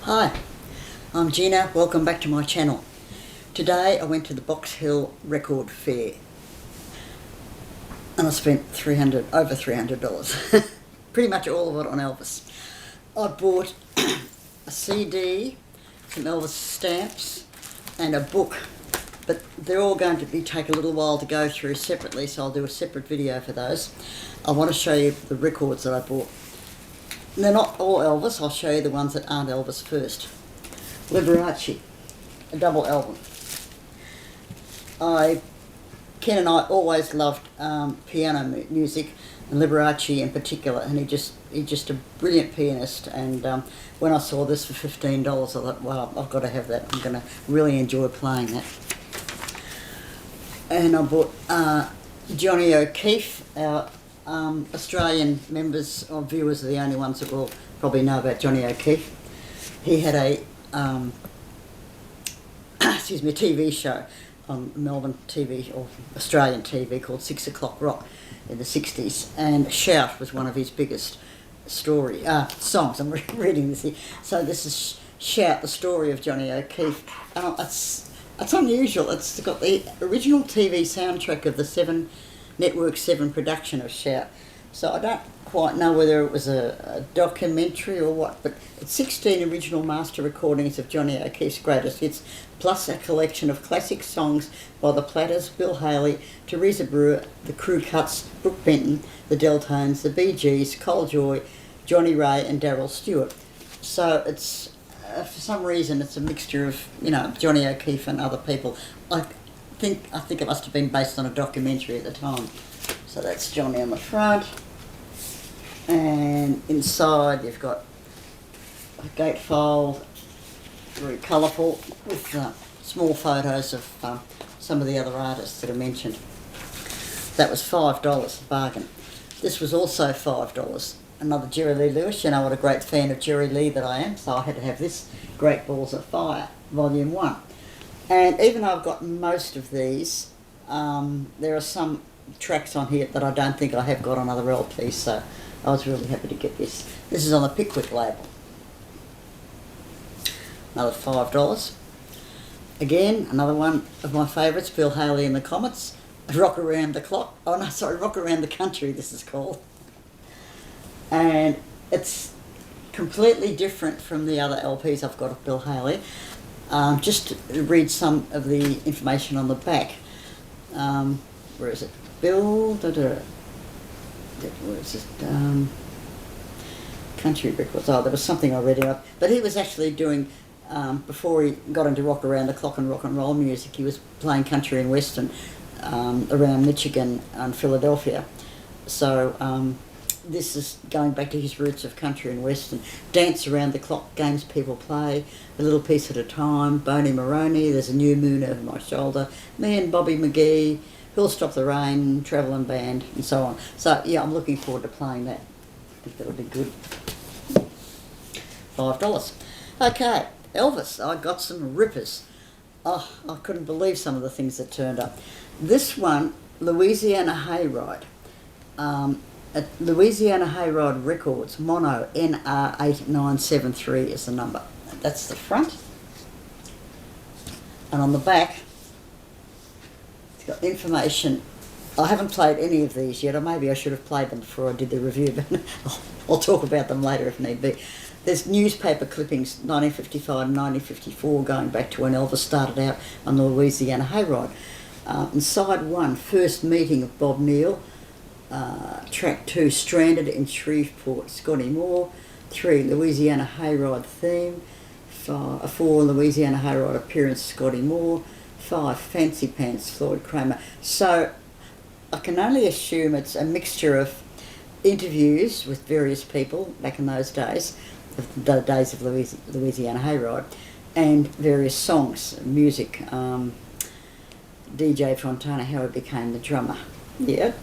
Hi, I'm Gina. Welcome back to my channel. Today I went to the Box Hill Record Fair and I spent over $300. Pretty much all of it on Elvis. I bought a CD, some Elvis stamps and a book, but they're all going to take a little while to go through separately, so I'll do a separate video for those. I want to show you the records that I bought. They're not all Elvis. I'll show you the ones that aren't Elvis first. Liberace, a double album. Ken and I always loved piano music, and Liberace in particular, and he's just a brilliant pianist. And when I saw this for $15, I thought, wow, I've got to have that. I'm going to really enjoy playing that. And I bought Johnny O'Keefe. Our Australian members or viewers are the only ones that will probably know about Johnny O'Keefe. He had a TV show on Melbourne TV or Australian TV called 6 O'Clock Rock in the 60s, and Shout was one of his biggest songs. I'm reading this here. So this is Shout, the story of Johnny O'Keefe. It's unusual. It's got the original TV soundtrack of the Network 7 production of Shout. So I don't quite know whether it was a documentary or what, but it's 16 original master recordings of Johnny O'Keefe's greatest hits, plus a collection of classic songs by the Platters, Bill Haley, Teresa Brewer, the Crew Cuts, Brooke Benton, the Deltones, the Bee Gees, Cole Joy, Johnny Ray and Darryl Stewart. So it's, for some reason, it's a mixture of, Johnny O'Keefe and other people. I think it must have been based on a documentary at the time. So that's Johnny on the front. And inside you've got a gatefold, very colourful, with small photos of some of the other artists that are mentioned. That was $5, a bargain. This was also $5. Another Jerry Lee Lewis. You know what a great fan of Jerry Lee that I am, so I had to have this Great Balls of Fire, Volume 1. And even though I've got most of these, there are some tracks on here that I don't think I have got on other LPs, so I was really happy to get this. This is on the Pickwick label. Another $5. Again, another one of my favourites, Bill Haley and the Comets, Rock Around the Clock. Oh no, sorry, Rock Around the Country this is called. And it's completely different from the other LPs I've got of Bill Haley. Just to read some of the information on the back. Where is it? Bill, where is it? Country records. Oh, there was something I read up. But he was actually doing, before he got into rock around the clock and rock and roll music, he was playing country and western around Michigan and Philadelphia. So this is going back to his roots of country and western. Dance Around the Clock, Games People Play, A Little Piece at a Time, Boney Maroney, There's a New Moon Over My Shoulder, Me and Bobby McGee, Who'll Stop the Rain, Travelling Band, and so on. So yeah, I'm looking forward to playing that. I think that'll be good. $5. Okay, Elvis, I got some rippers. Oh, I couldn't believe some of the things that turned up. This one, Louisiana Hayride. At Louisiana Hayride Records, Mono NR8973 is the number. That's the front. And on the back, it's got information. I haven't played any of these yet, or maybe I should have played them before I did the review, but I'll talk about them later if need be. There's newspaper clippings, 1955 and 1954, going back to when Elvis started out on the Louisiana Hayride. And side 1, first meeting of Bob Neal. Track 2, Stranded in Shreveport, Scotty Moore. 3, Louisiana Hayride theme. 4, Louisiana Hayride appearance, Scotty Moore. 5, Fancy Pants, Floyd Kramer. So I can only assume it's a mixture of interviews with various people back in those days, the days of Louisiana Hayride, and various songs, music. DJ Fontana, how he became the drummer. Yeah.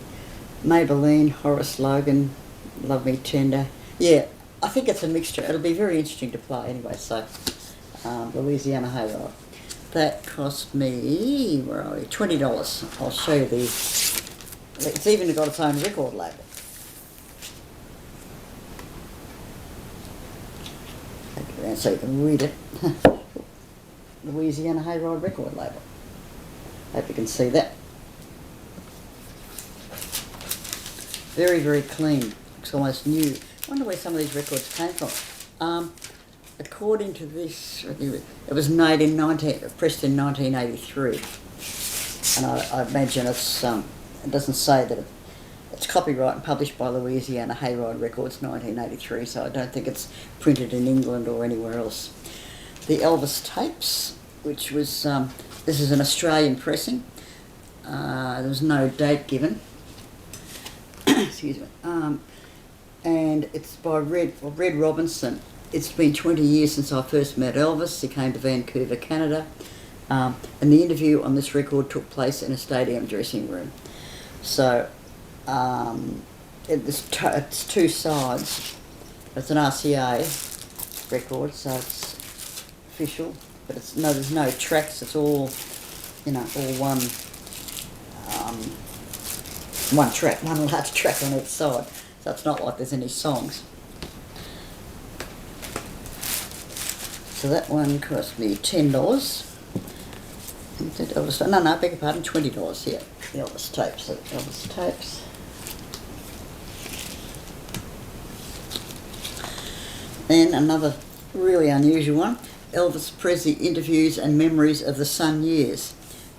Maybelline, Horace Logan, Love Me Tender. Yeah, I think it's a mixture. It'll be very interesting to play anyway, so Louisiana Hayride. That cost me, where are we, $20. I'll show you the, it's even got its own record label. and so you can read it. Louisiana Hayride record label. Hope you can see that. Very, very clean. Looks almost new. I wonder where some of these records came from. According to this, it was made in pressed in 1983, and I imagine it's it doesn't say that it's copyright and published by Louisiana Hayride Records 1983, so I don't think it's printed in England or anywhere else. The Elvis tapes, which was this is an Australian pressing. There was no date given. Excuse me. And it's by Red Robinson. It's been 20 years since I first met Elvis. He came to Vancouver, Canada, and the interview on this record took place in a stadium dressing room. So it's two sides. It's an RCA record, so it's official, but there's no tracks. It's all, all one track, one large track on each side. So it's not like there's any songs. So that one cost me $10. No, beg your pardon, $20, yeah. The Elvis tapes, Then another really unusual one, Elvis Presley Interviews and Memories of the Sun Years.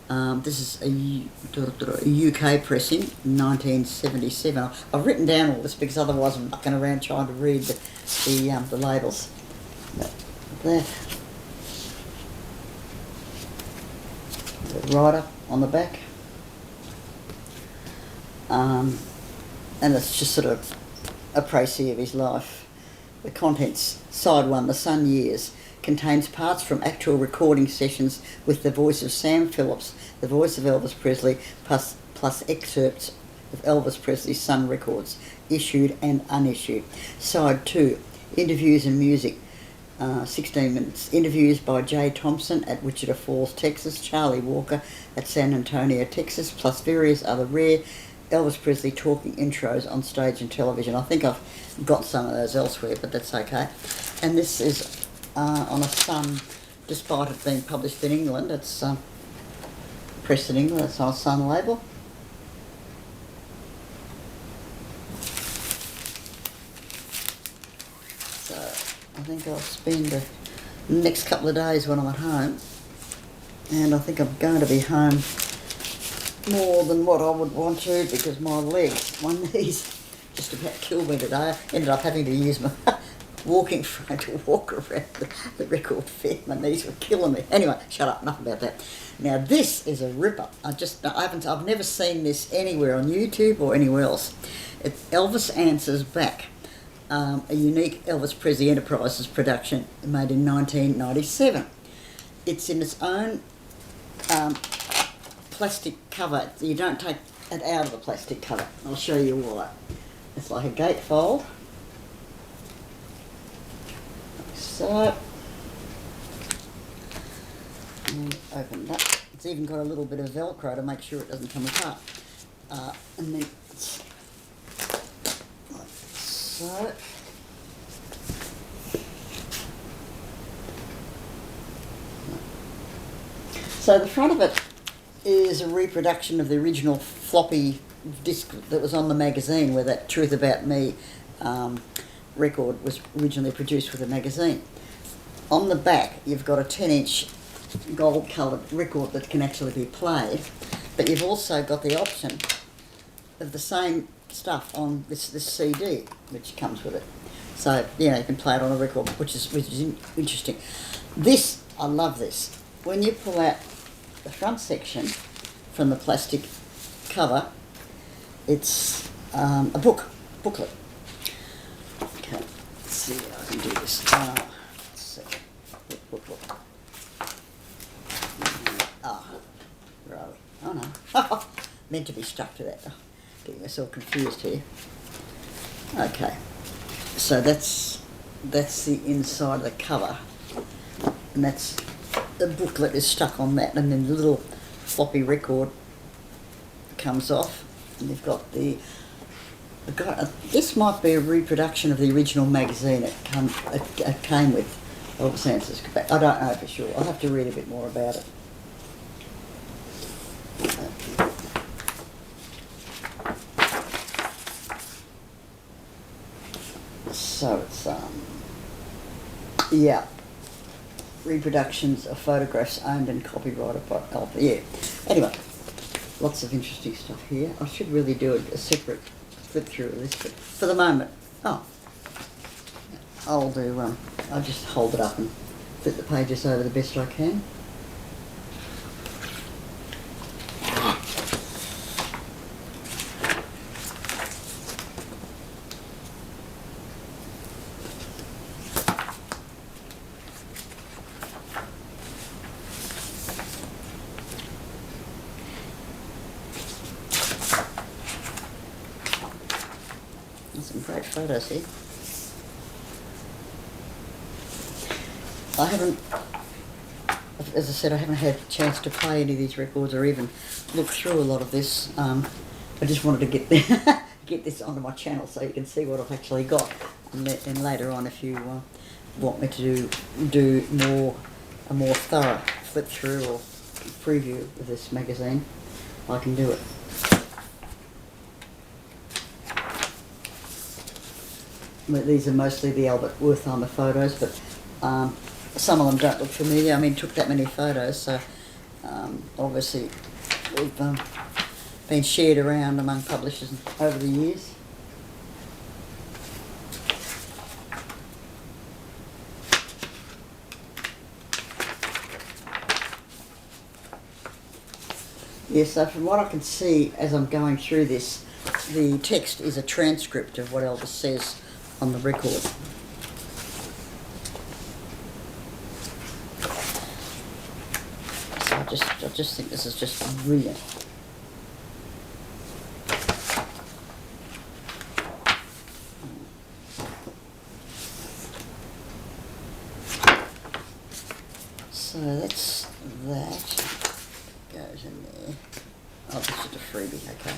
This is a UK pressing, 1977. I've written down all this because otherwise I'm mucking around trying to read the labels. There. The writer on the back. And it's just sort of a précis of his life. The contents, side 1, The Sun Years, contains parts from actual recording sessions with the voice of Sam Phillips, the voice of Elvis Presley, plus excerpts of Elvis Presley's Sun records, issued and unissued. Side 2, Interviews and Music, 16 minutes. Interviews by Jay Thompson at Wichita Falls, Texas, Charlie Walker at San Antonio, Texas, plus various other rare Elvis Presley talking intros on stage and television. I think I've got some of those elsewhere, but that's okay. And this is on a Sun, despite it being published in England. It's pressed in England. It's on a Sun label. So I think I'll spend the next couple of days when I'm at home, and I think I'm going to be home more than what I would want to because my legs, my knees just about killed me today. I ended up having to use my walking frame to walk around the record fair. My knees were killing me. Anyway, shut up, enough about that. Now this is a ripper. I've never seen this anywhere on YouTube or anywhere else. It's Elvis Answers Back, a unique Elvis Presley Enterprises production made in 1997. It's in its own plastic cover. You don't take it out of the plastic cover. I'll show you why. It's like a gatefold. So, and open that. It's even got a little bit of Velcro to make sure it doesn't come apart. And then it's like so. So the front of it is a reproduction of the original floppy disc that was on the magazine where that Truth About Me record was originally produced for the magazine. On the back you've got a 10-inch gold coloured record that can actually be played, but you've also got the option of the same stuff on this CD which comes with it. So you can play it on a record, which is interesting. This, I love this. When you pull out the front section from the plastic cover, it's a booklet. Okay, let's see how I can do this. Let's see. Book. Where are we? Oh no. Meant to be stuck to that. Getting myself confused here. Okay, so that's the inside of the cover, and that's the booklet is stuck on that, and then the little floppy record comes off, and you've got this might be a reproduction of the original magazine it came with. Elvis answers back. I don't know for sure. I'll have to read a bit more about it. So it's yeah, reproductions of photographs owned and copyrighted by Elvis. Yeah. Anyway, lots of interesting stuff here. I should really do a separate flip through of this, but for the moment, I'll do. I'll just hold it up and flip the pages over the best I can. Some great photos here. I haven't, as I said, I haven't had a chance to play any of these records or even look through a lot of this. I just wanted to get get this onto my channel so you can see what I've actually got. And later on, if you want me to do a more thorough flip through or preview of this magazine, I can do it. These are mostly the Albert Wertheimer photos, but some of them don't look familiar. I mean, took that many photos, so obviously we've been shared around among publishers over the years. Yeah, so from what I can see as I'm going through this, the text is a transcript of what Elvis says on the record. So I just think this is just brilliant. So that's that. Goes in there. Oh, this is a freebie, okay.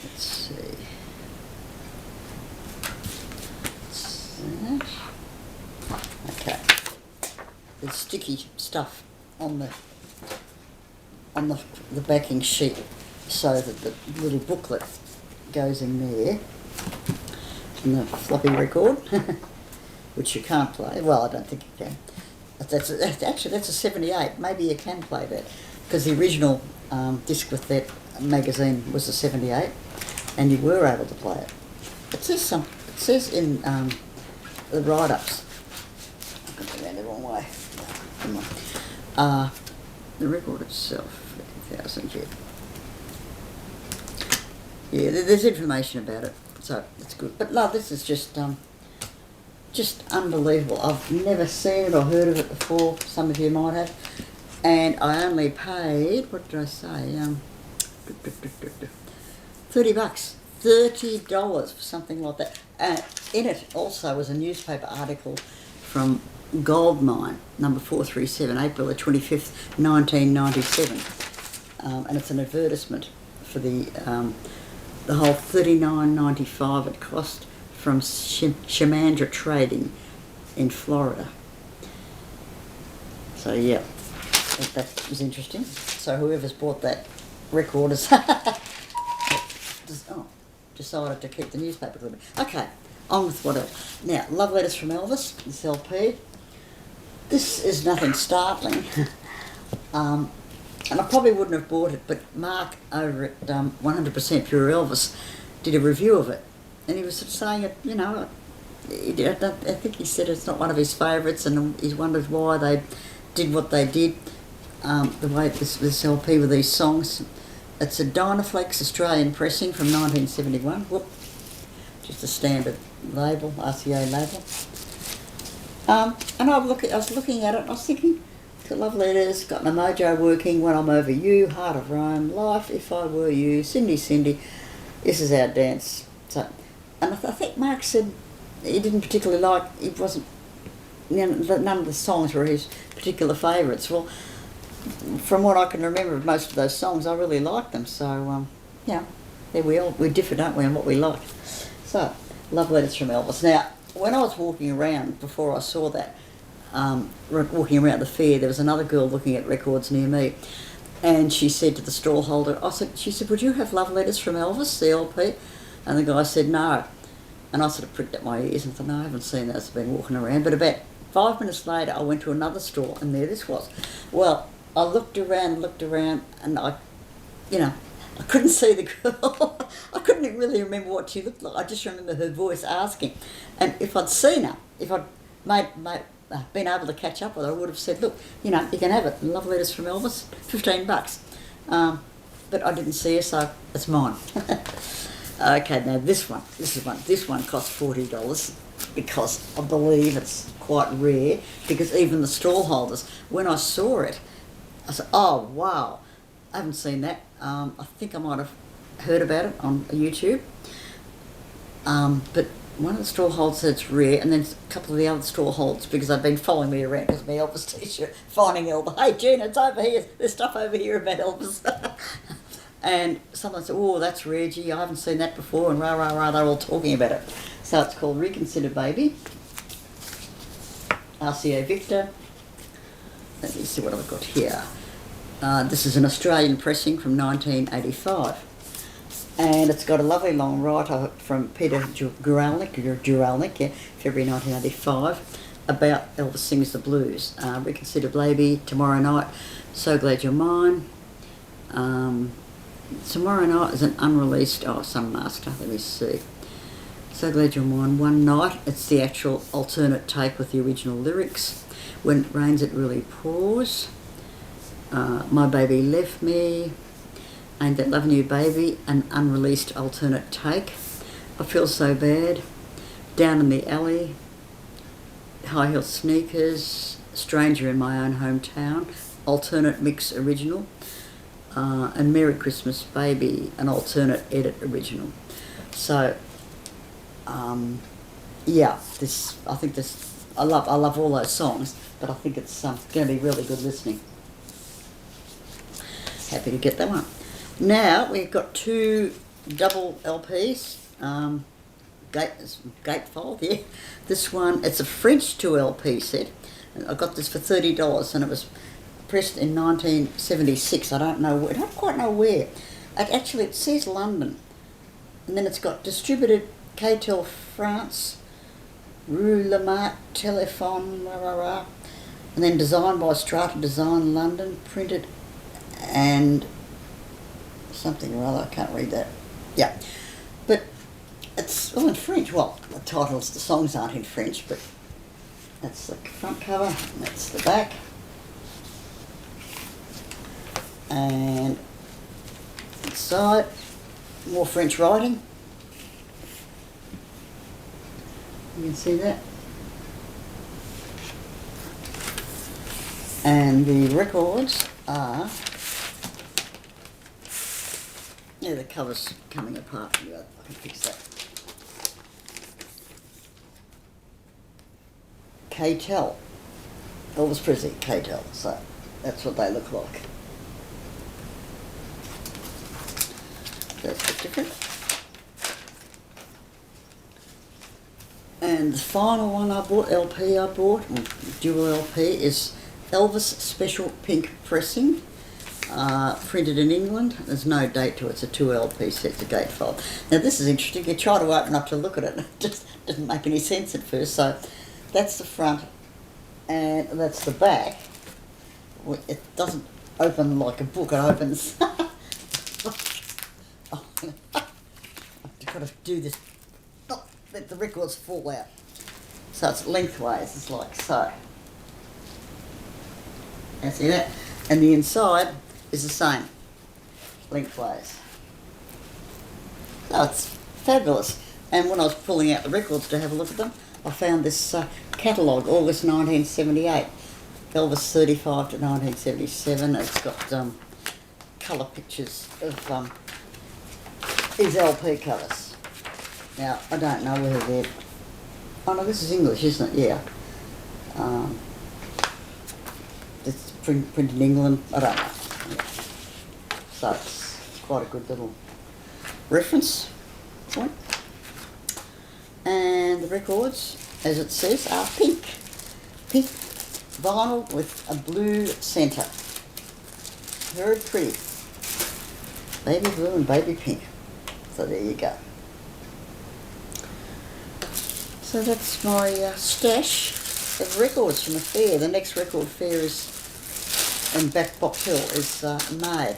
Let's see. That's that. Okay. There's sticky stuff on the backing sheet so that the little booklet goes in there. And the floppy record, which you can't play. Well, I don't think you can. That's a 78. Maybe you can play that because the original disc with that magazine was a 78, and you were able to play it. It says in the write-ups. I've got it around the wrong way. No, come on. The record itself, 50,000 yet. Yeah, there's information about it, so it's good. But no, this is just unbelievable. I've never seen it or heard of it before. Some of you might have. And I only paid, what did I say? $30. $30 for something like that. In it also was a newspaper article from Goldmine, number 437, April the 25th, 1997. And it's an advertisement for the whole $39.95 it cost from Shamandra Trading in Florida. So yeah, that was interesting. So whoever's bought that record has decided to keep the newspaper clipping. Okay, on with what else. Now, Love Letters from Elvis, this LP. This is nothing startling. And I probably wouldn't have bought it, but Mark over at 100% Pure Elvis did a review of it. And he was sort of saying it, you know, I think he said it's not one of his favourites, and he wondered why they did what they did, the way this LP with these songs. It's a Dynaflex Australian pressing from 1971. Whoop, just a standard label, RCA label. And I was looking at it and I was thinking, Love Letters, Got My Mojo Working, When I'm Over You, Heart of Rome, Life, If I Were You, Cindy Cindy, This Is Our Dance. So, and I think Mark said he didn't particularly like, it wasn't, you know, none of the songs were his particular favourites. Well, from what I can remember of most of those songs, I really liked them. So, yeah, there we differ, don't we, on what we like. So, Love Letters from Elvis. Now, when I was walking around before I saw that, walking around the fair, there was another girl looking at records near me, and she said to the stall holder, she said, would you have love letters from Elvis, the LP? And the guy said no. And I sort of pricked up my ears and thought, no, I haven't seen that. I've been walking around. But about 5 minutes later, I went to another store, and there this was. Well, I looked around, and I couldn't see the girl. I couldn't really remember what she looked like. I just remember her voice asking. And if I'd seen her, if I'd been able to catch up with her, I would have said, look, you can have it. Love letters from Elvis, $15. But I didn't see her, so it's mine. Okay, now this one costs $40 because I believe it's quite rare, because even the stall holders, when I saw it, I said, oh wow, I haven't seen that. I think I might have heard about it on YouTube. But one of the stall holders said it's rare, and then a couple of the other stall holders, because they've been following me around because my Elvis teeshirt, finding Elvis. Hey Gina, it's over here. There's stuff over here about Elvis. And someone said, oh, that's rare, gee, I haven't seen that before, and rah, they're all talking about it. So it's called Reconsider Baby, RCA Victor. Let me see what I've got here. This is an Australian pressing from 1985. And it's got a lovely long write from Peter Guralnick, February 1985, about Elvis Sings the Blues. Reconsider Baby, Tomorrow Night, So Glad You're Mine. Tomorrow Night is an unreleased, Sun Master, let me see. So Glad You're Mine, One Night, it's the actual alternate take with the original lyrics. When It Rains It Really Pours. My Baby Left Me, Ain't That Loving You Baby, an unreleased alternate take. I Feel So Bad, Down in the Alley, High Heel Sneakers, Stranger in My Own Hometown, alternate mix original. And Merry Christmas Baby, an alternate edit original. So, I love all those songs, but I think it's going to be really good listening. Happy to get that one. Now we've got two double LPs, gatefold, yeah. This one, it's a French 2 LP set. I got this for $30, and it was pressed in 1976. I don't quite know where. It says London, and then it's got distributed K-Tel France, Rue Lamart, Telephone, and then designed by Strata Design London, printed and something or other, I can't read that. Yeah, but it's all in French. Well, the titles, the songs aren't in French, but that's the front cover, and that's the back. And inside, more French writing. You can see that. And the records are, the cover's coming apart. I can fix that. K-Tel, Elvis Presley, K-Tel. So that's what they look like. That's a bit different. And the final one LP I bought, dual LP, is Elvis Special Pink Pressing, printed in England. There's no date to it, it's a 2 LP set, it's a gatefold. Now this is interesting, you try to open up to look at it, it just didn't make any sense at first. So that's the front and that's the back. It doesn't open like a book, it opens. I've got to do this, not let the records fall out. So it's lengthways, it's like so. You see that? And the inside is the same, lengthways. Oh, it's fabulous. And when I was pulling out the records to have a look at them, I found this catalogue, August 1978, Elvis 35 to 1977. It's got colour pictures of these LP covers. Now, I don't know whether they're... Oh no, this is English, isn't it? Yeah. It's printed in England, I don't know. Yeah. So it's quite a good little reference point. And the records, as it says, are pink. Pink vinyl with a blue centre. Very pretty. Baby blue and baby pink. So there you go. So that's my stash of records from the fair. The next record fair is in back Box Hill is May.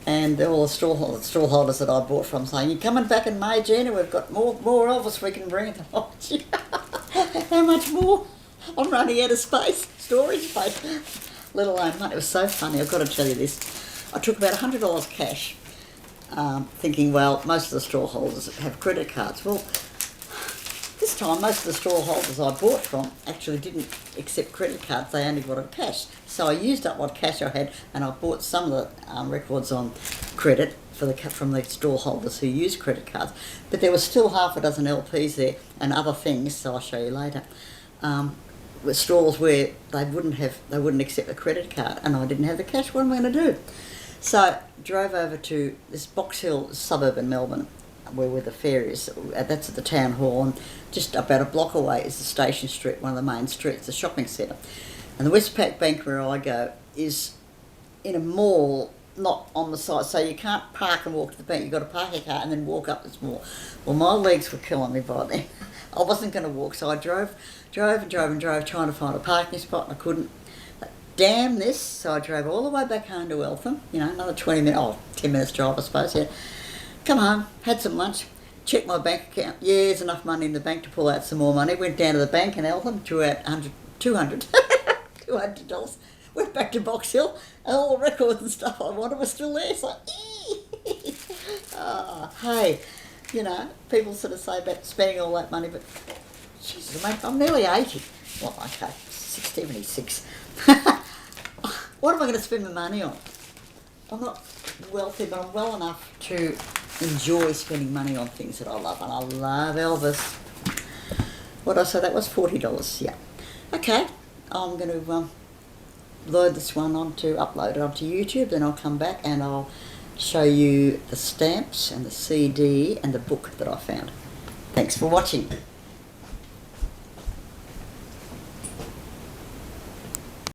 And all the stall holders that I bought from saying, "You're coming back in May, Gina, we've got more Elvis we can bring." Oh, gee. How much more? I'm running out of space, storage space, let alone money. It was so funny, I've got to tell you this. I took about $100 cash, thinking, well, most of the stall holders have credit cards. Well, this time, most of the stall holders I bought from actually didn't accept credit cards, they only wanted cash. So I used up what cash I had, and I bought some of the records on credit from the stall holders who use credit cards. But there was still half a dozen LPs there and other things, so I'll show you later, with stalls where they wouldn't accept a credit card, and I didn't have the cash. What am I going to do? So drove over to this Box Hill suburb in Melbourne, where the fair is. That's at the town hall, and just about a block away is the Station Street, one of the main streets, the shopping centre. And the Westpac Bank where I go is in a mall, not on the side, so you can't park and walk to the bank. You've got to park your car and then walk up this mall. Well, my legs were killing me by then. I wasn't going to walk, so I drove trying to find a parking spot, and I couldn't. Damn this! So I drove all the way back home to Eltham, another 10 minutes drive I suppose, yeah. Come home, had some lunch, checked my bank account. Yeah, there's enough money in the bank to pull out some more money. Went down to the bank in Eltham, drew out $200. Went back to Box Hill, and all the records and stuff I wanted were still there. So, oh, hey, people sort of say about spending all that money, but Jesus, mate, I'm nearly 80. Well, okay, 76. What am I going to spend my money on? I'm not wealthy, but I'm well enough to enjoy spending money on things that I love, and I love Elvis. What did I say? That was $40, yeah. Okay, I'm going to load this one upload it onto YouTube, then I'll come back and I'll show you the stamps and the CD and the book that I found. Thanks for watching.